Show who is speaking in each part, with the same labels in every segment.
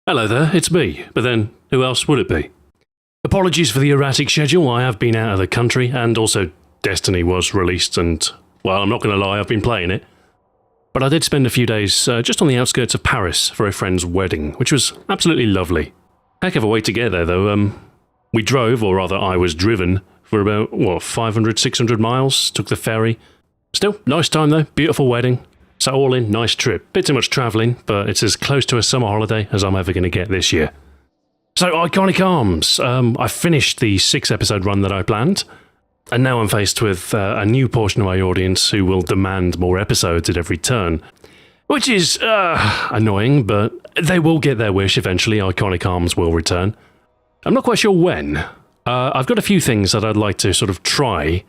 Speaker 1: Hello there, it's me, but then who else would it be? Apologies for the erratic schedule, I have been out of the country, and also Destiny was released, and, well, I'm not going to lie, I've been playing it. But I did spend a few days just on the outskirts of Paris for a friend's wedding, which was absolutely lovely. Heck of a way to get there, though. We drove, or rather I was driven, for about, 500, 600 miles, took the ferry. Still, nice time though, beautiful wedding. So all in, nice trip. Bit too much travelling, but it's as close to a summer holiday as I'm ever going to get this year. So, Iconic Arms. I finished the 6-episode run that I planned, and now I'm faced with a new portion of my audience who will demand more episodes at every turn. Which is annoying, but they will get their wish eventually. Iconic Arms will return. I'm not quite sure when. I've got a few things that I'd like to sort of try.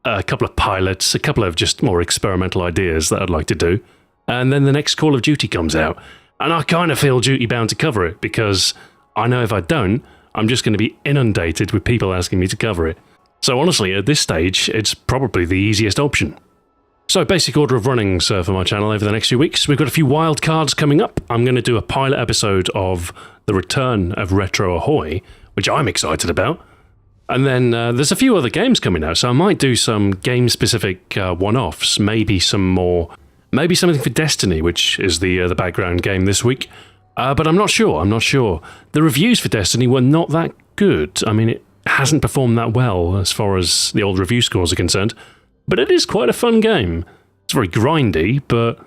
Speaker 1: A couple of pilots, a couple of just more experimental ideas that I'd like to do. And then the next Call of Duty comes out. And I kind of feel duty-bound to cover it, because I know if I don't, I'm just going to be inundated with people asking me to cover it. So honestly, at this stage, it's probably the easiest option. So basic order of runnings for my channel over the next few weeks. We've got a few wild cards coming up. I'm going to do a pilot episode of the return of Retro Ahoy, which I'm excited about. And then there's a few other games coming out, so I might do some game-specific one-offs, maybe something for Destiny, which is the background game this week. But I'm not sure. The reviews for Destiny were not that good. I mean, it hasn't performed that well as far as the old review scores are concerned. But it is quite a fun game. It's very grindy, but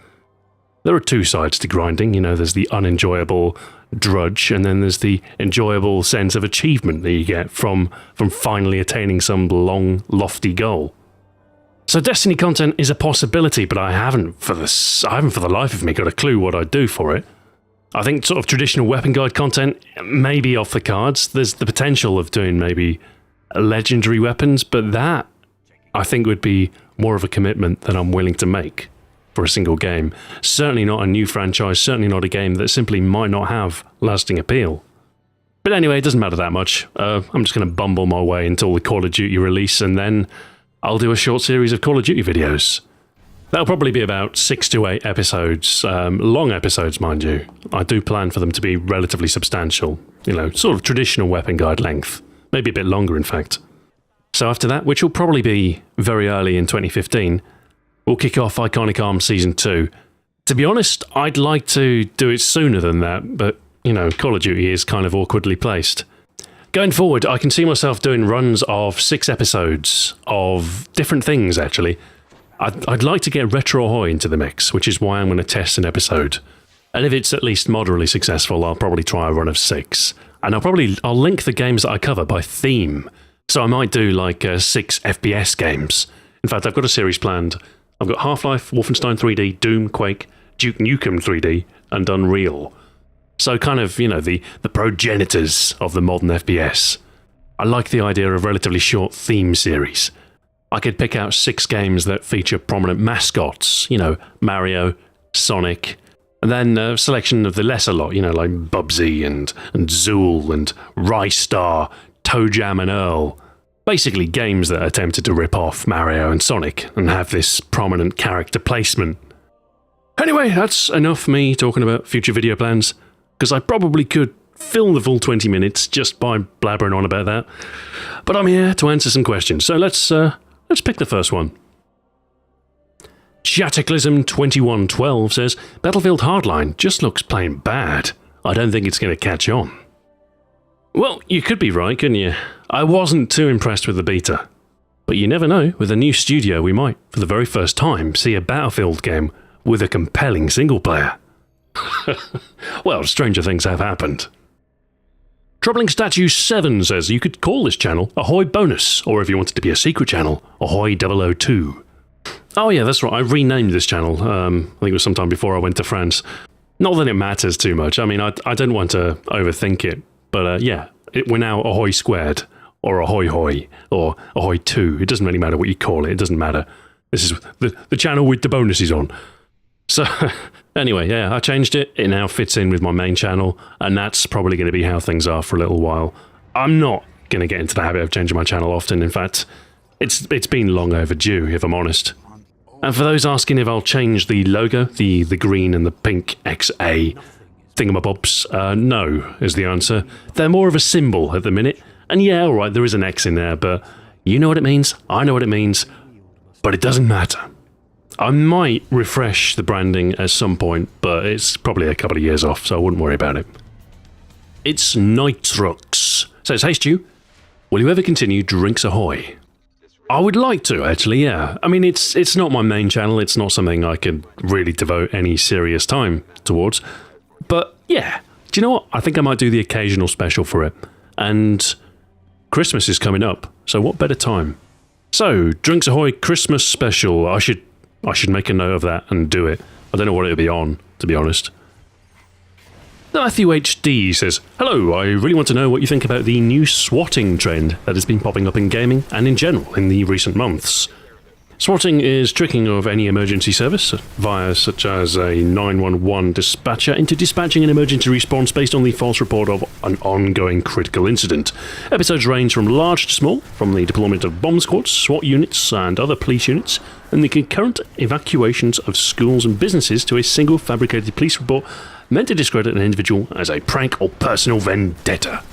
Speaker 1: there are two sides to grinding. You know, there's the unenjoyable drudge, and then there's the enjoyable sense of achievement that you get from finally attaining some long, lofty goal. So Destiny content is a possibility, but I haven't for the life of me got a clue what I'd do for it. I think sort of traditional weapon guide content may be off the cards. There's the potential of doing maybe legendary weapons, but that I think would be more of a commitment than I'm willing to make for a single game. Certainly not a new franchise, certainly not a game that simply might not have lasting appeal. But anyway, it doesn't matter that much. I'm just going to bumble my way until the Call of Duty release, and then I'll do a short series of Call of Duty videos. That'll probably be about 6 to 8 episodes, long episodes, mind you. I do plan for them to be relatively substantial, you know, sort of traditional weapon guide length, maybe a bit longer in fact. So after that, which will probably be very early in 2015, we'll kick off Iconic Arms Season 2. To be honest, I'd like to do it sooner than that, but, you know, Call of Duty is kind of awkwardly placed. Going forward, I can see myself doing runs of 6 episodes of different things, actually. I'd like to get Retro Ahoy into the mix, which is why I'm going to test an episode. And if it's at least moderately successful, I'll probably try a run of 6. And I'll link the games that I cover by theme. So I might do like 6 FPS games. In fact, I've got a series planned. I've got Half-Life, Wolfenstein 3D, Doom, Quake, Duke Nukem 3D, and Unreal. So kind of, you know, the progenitors of the modern FPS. I like the idea of relatively short theme series. I could pick out 6 games that feature prominent mascots, you know, Mario, Sonic, and then a selection of the lesser lot, you know, like Bubsy and Zool and Rystar, ToeJam and Earl. Basically games that attempted to rip off Mario and Sonic and have this prominent character placement. Anyway, that's enough me talking about future video plans, because I probably could fill the full 20 minutes just by blabbering on about that. But I'm here to answer some questions, so let's pick the first one. Cataclysm2112 says, Battlefield Hardline just looks plain bad. I don't think it's going to catch on. Well, you could be right, couldn't you? I wasn't too impressed with the beta. But you never know, with a new studio we might, for the very first time, see a Battlefield game with a compelling single player. Well, stranger things have happened. Troubling Statue 7 says you could call this channel Ahoy Bonus, or if you wanted to be a secret channel, Ahoy 002. Oh yeah, that's right, I renamed this channel, I think it was sometime before I went to France. Not that it matters too much, I mean, I don't want to overthink it, but yeah, we're now Ahoy Squared, or Ahoy Hoy, or Ahoy 2, it doesn't really matter what you call it doesn't matter. This is the channel with the bonuses on. So, anyway, yeah, I changed it. It now fits in with my main channel, and that's probably going to be how things are for a little while. I'm not going to get into the habit of changing my channel often. In fact, it's been long overdue, if I'm honest. And for those asking if I'll change the logo, the green and the pink XA, thingamabobs? No, is the answer. They're more of a symbol at the minute. And yeah, alright, there is an X in there, but you know what it means, I know what it means, but it doesn't matter. I might refresh the branding at some point, but it's probably a couple of years off, so I wouldn't worry about it. It's Nitrux. Says, hey Stu, will you ever continue Drinks Ahoy? I would like to, actually, yeah. I mean, it's not my main channel, it's not something I could really devote any serious time towards. But yeah, do you know what? I think I might do the occasional special for it. And Christmas is coming up, so what better time? So, Drinks Ahoy Christmas special. I should make a note of that and do it. I don't know what it'll be on, to be honest. Matthew HD says, hello, I really want to know what you think about the new swatting trend that has been popping up in gaming and in general in the recent months. Swatting is tricking of any emergency service via such as a 911 dispatcher into dispatching an emergency response based on the false report of an ongoing critical incident. Episodes range from large to small, from the deployment of bomb squads, SWAT units and other police units, and the concurrent evacuations of schools and businesses to a single fabricated police report meant to discredit an individual as a prank or personal vendetta.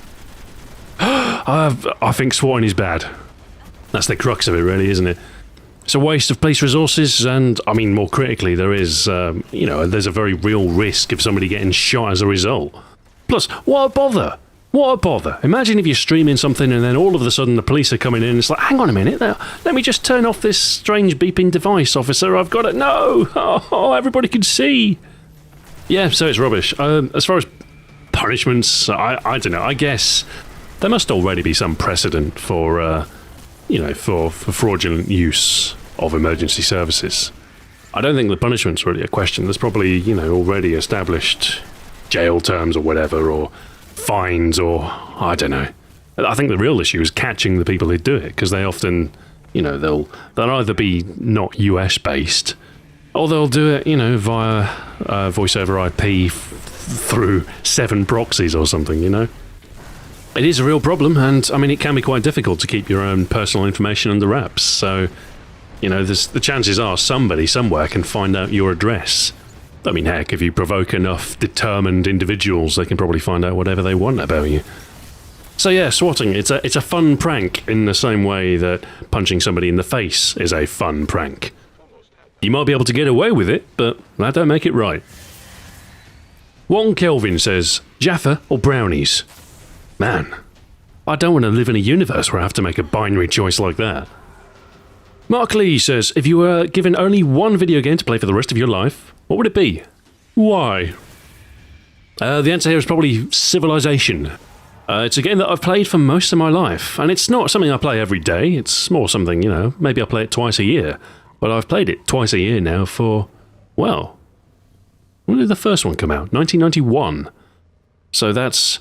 Speaker 1: I think swatting is bad. That's the crux of it, really, isn't it? It's a waste of police resources, and, I mean, more critically, there is, there's a very real risk of somebody getting shot as a result. Plus, what a bother? What a bother. Imagine if you're streaming something and then all of a sudden the police are coming in and it's like, hang on a minute, let me just turn off this strange beeping device, officer, I've got it. No! Oh, everybody can see. Yeah, so it's rubbish. As far as punishments, I don't know, I guess there must already be some precedent for, for fraudulent use of emergency services. I don't think the punishment's really a question. There's probably, already established jail terms or whatever, or fines, or I don't know. I think the real issue is catching the people who do it, because they often, they'll either be not US based, or they'll do it, via voice over IP through 7 proxies or something, It is a real problem, and I mean, it can be quite difficult to keep your own personal information under wraps. So, the chances are somebody somewhere can find out your address. I mean, heck, if you provoke enough determined individuals, they can probably find out whatever they want about you. So yeah, swatting, it's a fun prank in the same way that punching somebody in the face is a fun prank. You might be able to get away with it, but that don't make it right. One Kelvin says, Jaffa or brownies? Man, I don't want to live in a universe where I have to make a binary choice like that. Mark Lee says, if you were given only one video game to play for the rest of your life, what would it be? Why? The answer here is probably Civilization. It's a game that I've played for most of my life, and it's not something I play every day, it's more something, maybe I play it twice a year. But I've played it twice a year now for, well, when did the first one come out? 1991. So that's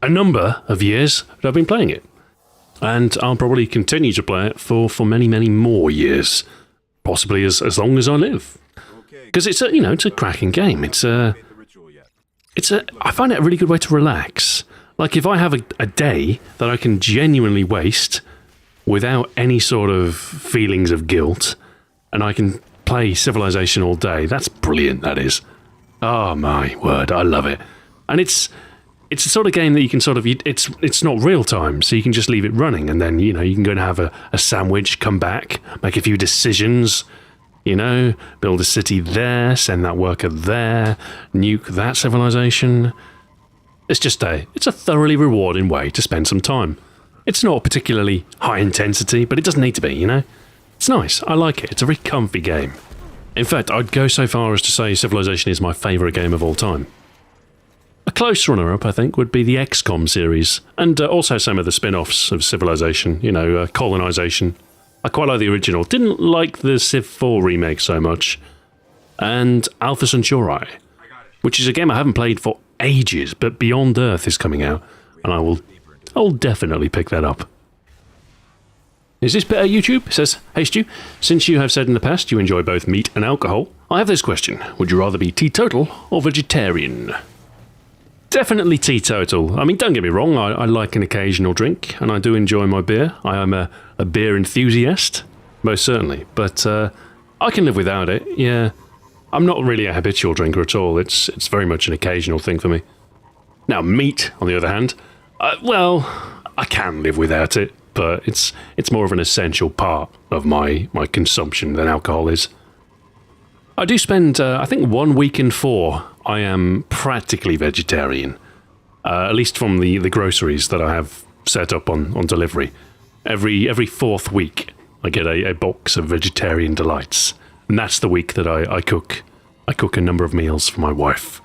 Speaker 1: a number of years that I've been playing it. And I'll probably continue to play it for many, many more years. Possibly as long as I live. Because it's a cracking game. I find it a really good way to relax. Like, if I have a day that I can genuinely waste without any sort of feelings of guilt, and I can play Civilization all day, that's brilliant, that is. Oh my word, I love it. And it's the sort of game that you can it's not real time, so you can just leave it running, and then, you can go and have a sandwich, come back, make a few decisions, build a city there, send that worker there, nuke that civilization. It's a thoroughly rewarding way to spend some time. It's not particularly high intensity, but it doesn't need to be, It's nice, I like it, it's a very comfy game. In fact, I'd go so far as to say Civilization is my favourite game of all time. A close runner-up, I think, would be the XCOM series, and also some of the spin-offs of Civilization, Colonization. I quite like the original, didn't like the Civ 4 remake so much, and Alpha Centauri, which is a game I haven't played for ages, but Beyond Earth is coming out, and I'll definitely pick that up. Is this better, YouTube? It says, hey Stu, since you have said in the past you enjoy both meat and alcohol, I have this question. Would you rather be teetotal or vegetarian? Definitely teetotal. I mean, don't get me wrong, I like an occasional drink, and I do enjoy my beer. I am a beer enthusiast, most certainly, but I can live without it, yeah. I'm not really a habitual drinker at all. It's very much an occasional thing for me. Now, meat, on the other hand, well, I can live without it, but it's more of an essential part of my consumption than alcohol is. I do spend, I think 1 week in 4, I am practically vegetarian. At least from the groceries that I have set up on delivery. Every fourth week, I get a box of vegetarian delights. And that's the week that I cook. I cook a number of meals for my wife,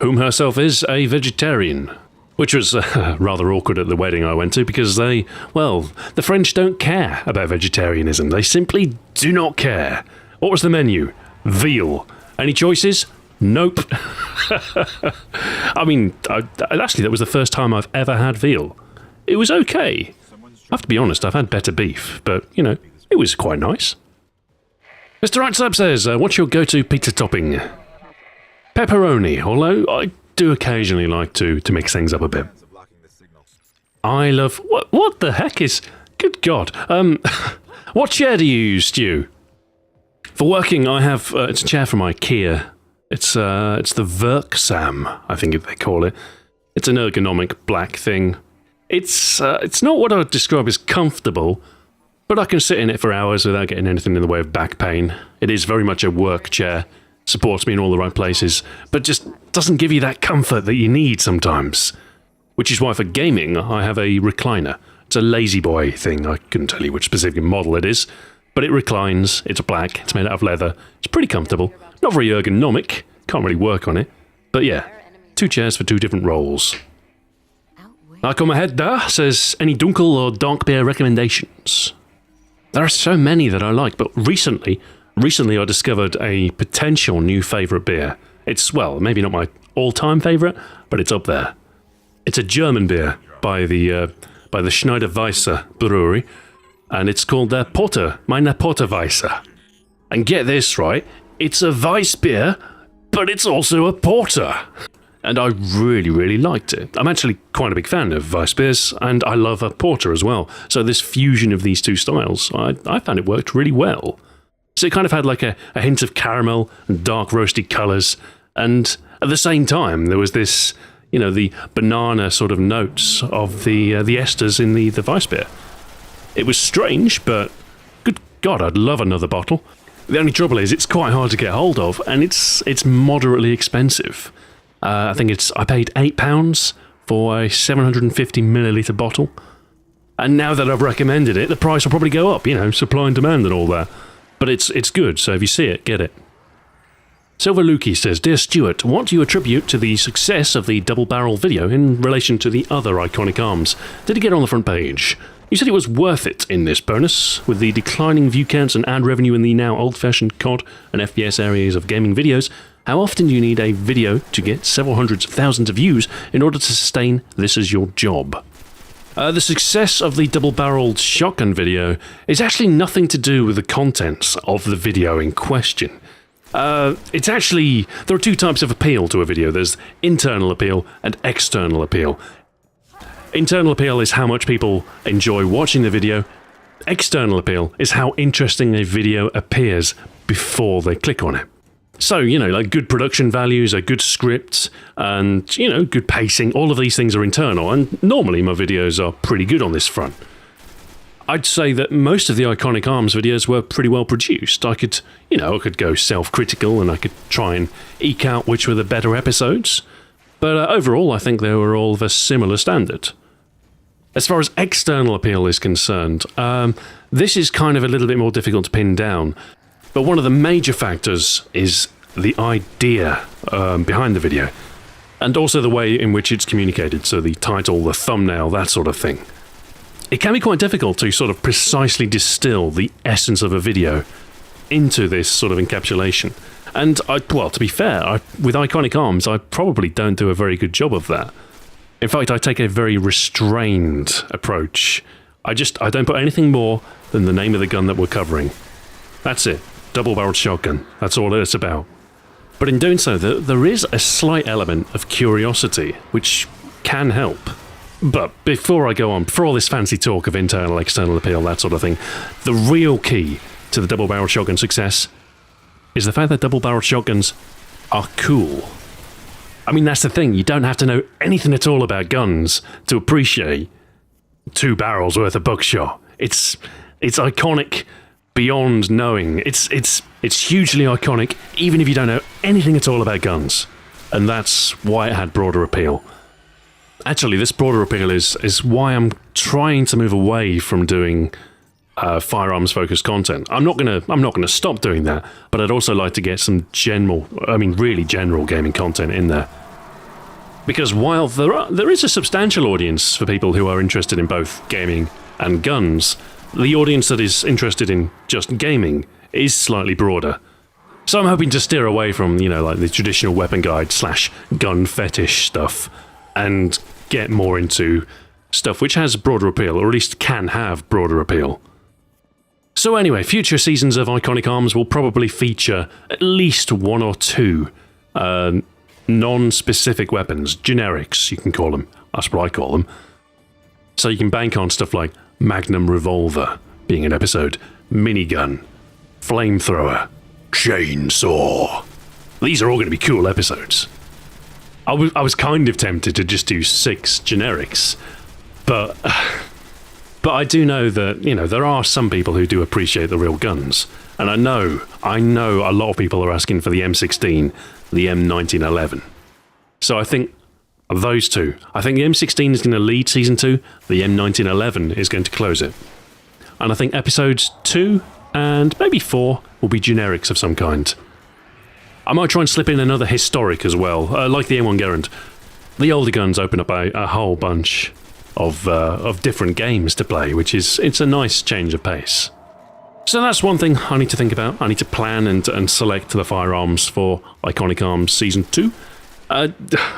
Speaker 1: whom herself is a vegetarian. Which was rather awkward at the wedding I went to because the French don't care about vegetarianism. They simply do not care. What was the menu? Veal. Any choices? Nope. I mean, actually, that was the first time I've ever had veal. It was okay. I have to be honest, I've had better beef, but, it was quite nice. Mr. Rightsub says, what's your go-to pizza topping? Pepperoni, although I do occasionally like to mix things up a bit. I love... What the heck is... Good God. What chair do you use, Stu? For working, I have... it's a chair from IKEA. It's the Verksam, I think they call it. It's an ergonomic black thing. It's not what I would describe as comfortable, but I can sit in it for hours without getting anything in the way of back pain. It is very much a work chair. Supports me in all the right places, but just doesn't give you that comfort that you need sometimes. Which is why for gaming, I have a recliner. It's a lazy boy thing. I couldn't tell you which specific model it is, but it reclines. It's black. It's made out of leather. It's pretty comfortable. Not very ergonomic. Can't really work on it. But yeah, 2 chairs for 2 different roles. I come ahead there, says, any dunkel or dark beer recommendations? There are so many that I like, but recently I discovered a potential new favourite beer. It's, well, maybe not my all-time favourite, but it's up there. It's a German beer by the Schneider Weisse brewery, and it's called their Porter, meine Porter Weisse. And get this right, it's a Weiss beer, but it's also a porter. And I really, really liked it. I'm actually quite a big fan of Weiss beers, and I love a porter as well. So this fusion of these 2 styles, I found it worked really well. So it kind of had like a hint of caramel and dark roasty colours, and at the same time there was this, the banana sort of notes of the esters in the Weiss beer. It was strange, but good God, I'd love another bottle. The only trouble is it's quite hard to get hold of, and it's moderately expensive. I think I paid £8 for a 750ml bottle, and now that I've recommended it, the price will probably go up. Supply and demand and all that. But it's good, so if you see it, get it. Silver Lukey says, Dear Stuart, what do you attribute to the success of the double barrel video in relation to the other iconic arms? Did it get on the front page? You said it was worth it in this bonus, with the declining view counts and ad revenue in the now old-fashioned COD and FPS areas of gaming videos. How often do you need a video to get several hundreds of thousands of views in order to sustain this as your job? The success of the double-barreled shotgun video is actually nothing to do with the contents of the video in question. It's actually... There are 2 types of appeal to a video. There's internal appeal and external appeal. Internal appeal is how much people enjoy watching the video. External appeal is how interesting a video appears before they click on it. So, like good production values, a good script, and, good pacing, all of these things are internal, and normally my videos are pretty good on this front. I'd say that most of the Iconic Arms videos were pretty well produced. I could go self-critical and I could try and eke out which were the better episodes, but overall I think they were all of a similar standard. As far as external appeal is concerned, this is kind of a little bit more difficult to pin down. But one of the major factors is the idea behind the video, and also the way in which it's communicated, so the title, the thumbnail, that sort of thing. It can be quite difficult to sort of precisely distill the essence of a video into this sort of encapsulation. And, to be fair, with Iconic Arms, I probably don't do a very good job of that. In fact, I take a very restrained approach. I don't put anything more than the name of the gun that we're covering. That's it. Double-barreled shotgun. That's all it's about. But in doing so, there is a slight element of curiosity, which can help. But before I go on, for all this fancy talk of internal, external appeal, that sort of thing, the real key to the double-barreled shotgun success is the fact that double-barreled shotguns are cool. I mean, that's the thing. You don't have to know anything at all about guns to appreciate 2 barrels worth of buckshot. It's iconic beyond knowing. It's hugely iconic, even if you don't know anything at all about guns. And that's why it had broader appeal. Actually, this broader appeal is why I'm trying to move away from doing firearms-focused content. I'm not gonna stop doing that, but I'd also like to get some really general gaming content in there. Because while there is a substantial audience for people who are interested in both gaming and guns, the audience that is interested in just gaming is slightly broader. So I'm hoping to steer away from, like the traditional weapon guide / gun fetish stuff and get more into stuff which has broader appeal, or at least can have broader appeal. So anyway, future seasons of Iconic Arms will probably feature at least 1 or 2 non-specific weapons, generics, you can call them. That's what I call them. So you can bank on stuff like Magnum Revolver being an episode, minigun, flamethrower, chainsaw. These are all going to be cool episodes. I was kind of tempted to just do 6 generics, but I do know that, there are some people who do appreciate the real guns. And I know a lot of people are asking for the M16, the M1911. So I think of those 2, I think the M16 is going to lead Season 2, the M1911 is going to close it. And I think episodes 2 and maybe 4 will be generics of some kind. I might try and slip in another historic as well, like the M1 Garand. The older guns open up a whole bunch of different games to play, it's a nice change of pace. So that's one thing I need to think about. I need to plan and select the firearms for Iconic Arms Season 2.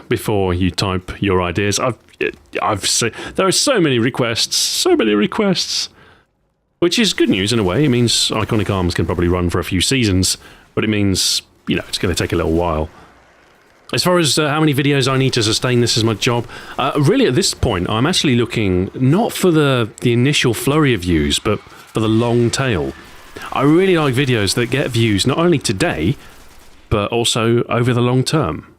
Speaker 1: Before you type your ideas, I've said there are so many requests, which is good news in a way. It means Iconic Arms can probably run for a few seasons, but it means, it's going to take a little while. As far as how many videos I need to sustain this as my job, really at this point, I'm actually looking not for the initial flurry of views, but for the long tail. I really like videos that get views not only today, but also over the long term.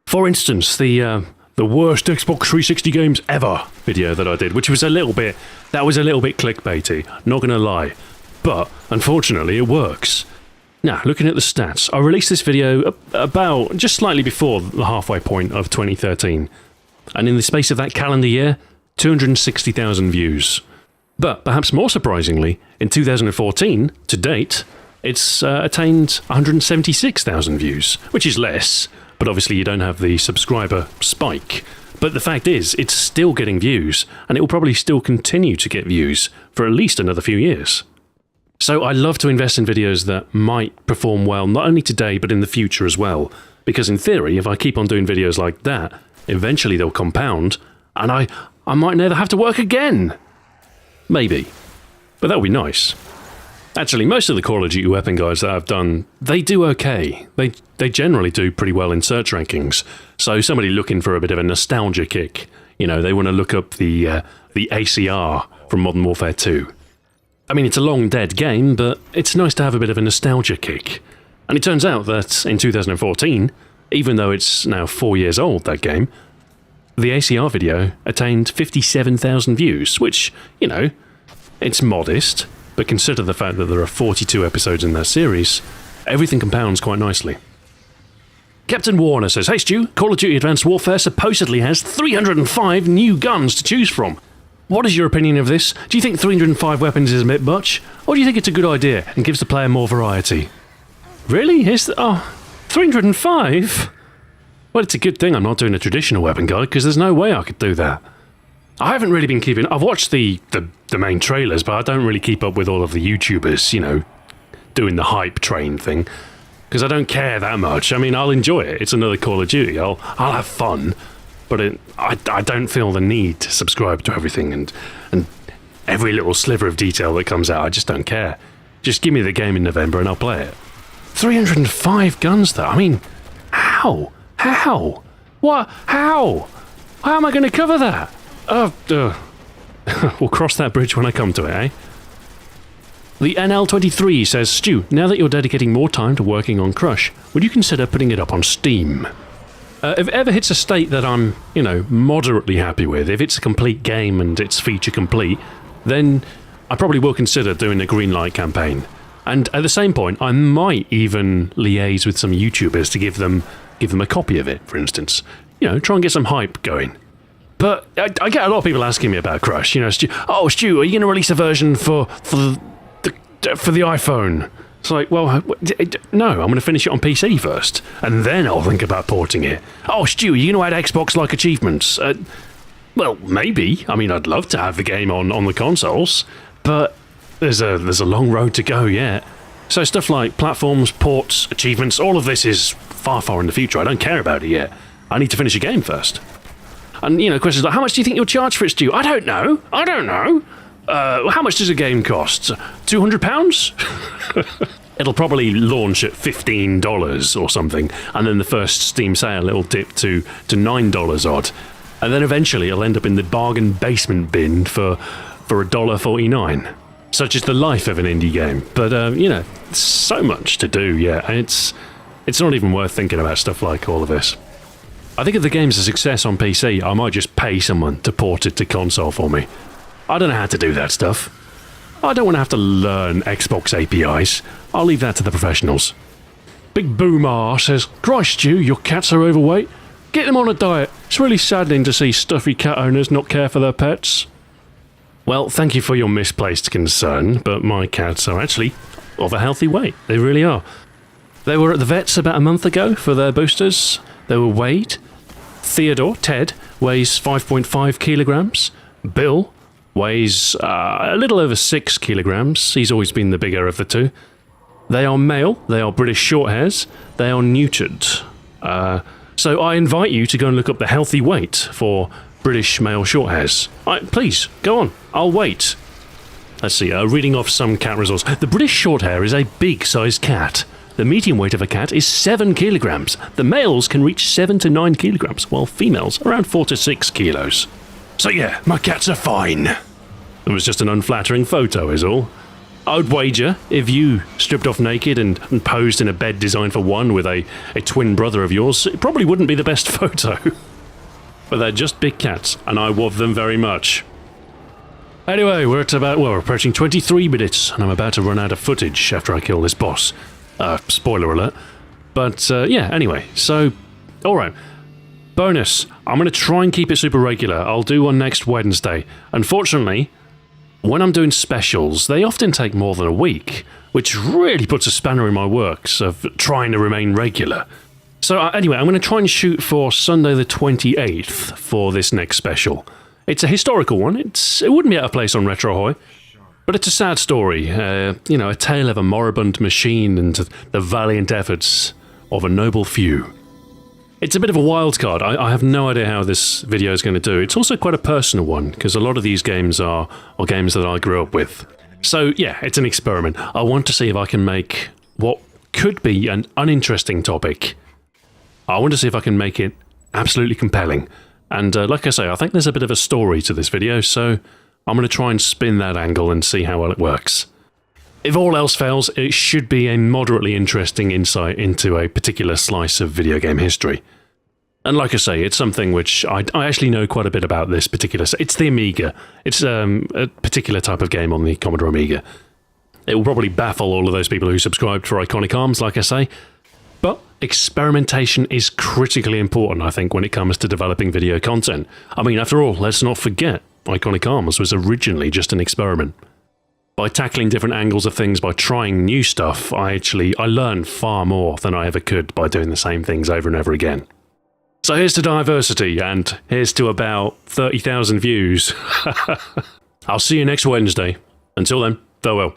Speaker 1: For instance, the worst Xbox 360 games ever video that I did, which was a little bit clickbaity, not gonna lie. But, unfortunately, it works. Now, looking at the stats, I released this video about just slightly before the halfway point of 2013. And in the space of that calendar year, 260,000 views. But, perhaps more surprisingly, in 2014, to date, it's attained 176,000 views, which is less, but obviously you don't have the subscriber spike. But the fact is, it's still getting views, and it will probably still continue to get views for at least another few years. So I love to invest in videos that might perform well, not only today, but in the future as well. Because in theory, if I keep on doing videos like that, eventually they'll compound, and I might never have to work again. Maybe. But that would be nice. Actually, most of the Call of Duty weapon guides that I've done, they do okay. They generally do pretty well in search rankings. So somebody looking for a bit of a nostalgia kick, they want to look up the ACR from Modern Warfare 2. I mean, it's a long dead game, but it's nice to have a bit of a nostalgia kick. And it turns out that in 2014, even though it's now 4 years old, that game, the ACR video attained 57,000 views, which, it's modest, but consider the fact that there are 42 episodes in that series, everything compounds quite nicely. Captain Warner says, "Hey Stu, Call of Duty Advanced Warfare supposedly has 305 new guns to choose from. What is your opinion of this? Do you think 305 weapons is a bit much? Or do you think it's a good idea and gives the player more variety?" Really? 305? Well, it's a good thing I'm not doing a traditional weapon guide, because there's no way I could do that. I haven't really been keeping... I've watched the main trailers, but I don't really keep up with all of the YouTubers, doing the hype train thing. Because I don't care that much. I mean, I'll enjoy it. It's another Call of Duty. I'll have fun. But I don't feel the need to subscribe to everything and every little sliver of detail that comes out. I just don't care. Just give me the game in November and I'll play it. 305 guns, though. I mean, how? How? What? How? How am I going to cover that? We'll cross that bridge when I come to it, eh? The NL23 says, Stu, now that you're dedicating more time to working on Crush, would you consider putting it up on Steam? If it ever hits a state that I'm, moderately happy with, if it's a complete game and it's feature complete, then I probably will consider doing a Greenlight campaign. And at the same point, I might even liaise with some YouTubers to give them a copy of it, for instance. Try and get some hype going. But I get a lot of people asking me about Crush. Stu, are you going to release a version for the iPhone? It's like, well, no, I'm going to finish it on PC first, and then I'll think about porting it. Oh, Stu, are you going to add Xbox-like achievements? Well, maybe. I mean, I'd love to have the game on the consoles, but there's a long road to go yet. So stuff like platforms, ports, achievements, all of this is far, far in the future. I don't care about it yet. I need to finish a game first. And, questions like, how much do you think you'll charge for it, Stu? I don't know. How much does a game cost? £200? It'll probably launch at $15 or something, and then the first Steam sale it'll dip to $9 odd. And then eventually it'll end up in the bargain basement bin for $1.49. Such is the life of an indie game. But, so much to do, yeah, and it's not even worth thinking about stuff like all of this. I think if the game's a success on PC, I might just pay someone to port it to console for me. I don't know how to do that stuff. I don't want to have to learn Xbox APIs. I'll leave that to the professionals. Big Boom R says, Christ, Stu, your cats are overweight. Get them on a diet. It's really saddening to see stuffy cat owners not care for their pets. Well, thank you for your misplaced concern, but my cats are actually of a healthy weight. They really are. They were at the vets about a month ago for their boosters. They were weighed. Theodore, Ted, weighs 5.5 kilograms. Bill weighs a little over 6 kilograms. He's always been the bigger of the two. They are male. They are British Shorthairs. They are neutered. So I invite you to go and look up the healthy weight for British male Shorthairs. Please, go on. I'll wait. Let's see, reading off some cat results. The British Shorthair is a big-sized cat. The median weight of a cat is 7 kilograms. The males can reach 7 to 9 kilograms, while females around 4 to 6 kilos. So yeah, my cats are fine. It was just an unflattering photo is all. I would wager if you stripped off naked and posed in a bed designed for one with a twin brother of yours, it probably wouldn't be the best photo. But they're just big cats, and I love them very much. Anyway, we're approaching 23 minutes, and I'm about to run out of footage after I kill this boss. Spoiler alert. But, anyway, so, alright. Bonus, I'm going to try and keep it super regular. I'll do one next Wednesday. Unfortunately, when I'm doing specials, they often take more than a week, which really puts a spanner in my works of trying to remain regular. So, anyway, I'm going to try and shoot for Sunday the 28th for this next special. It's a historical one. It wouldn't be out of place on Retrohoy. But it's a sad story, a tale of a moribund machine and the valiant efforts of a noble few. It's a bit of a wild card. I have no idea how this video is going to do. It's also quite a personal one, because a lot of these games are games that I grew up with. So, yeah, it's an experiment. I want to see if I can make what could be an uninteresting topic. I want to see if I can make it absolutely compelling. And like I say, I think there's a bit of a story to this video, so I'm going to try and spin that angle and see how well it works. If all else fails, it should be a moderately interesting insight into a particular slice of video game history. And like I say, it's something which I actually know quite a bit about this particular... It's the Amiga. It's a particular type of game on the Commodore Amiga. It will probably baffle all of those people who subscribed for Iconic Arms, like I say. But experimentation is critically important, I think, when it comes to developing video content. I mean, after all, let's not forget, Iconic Arms was originally just an experiment. By tackling different angles of things, by trying new stuff, I learn far more than I ever could by doing the same things over and over again. So here's to diversity, and here's to about 30,000 views. I'll see you next Wednesday. Until then, farewell.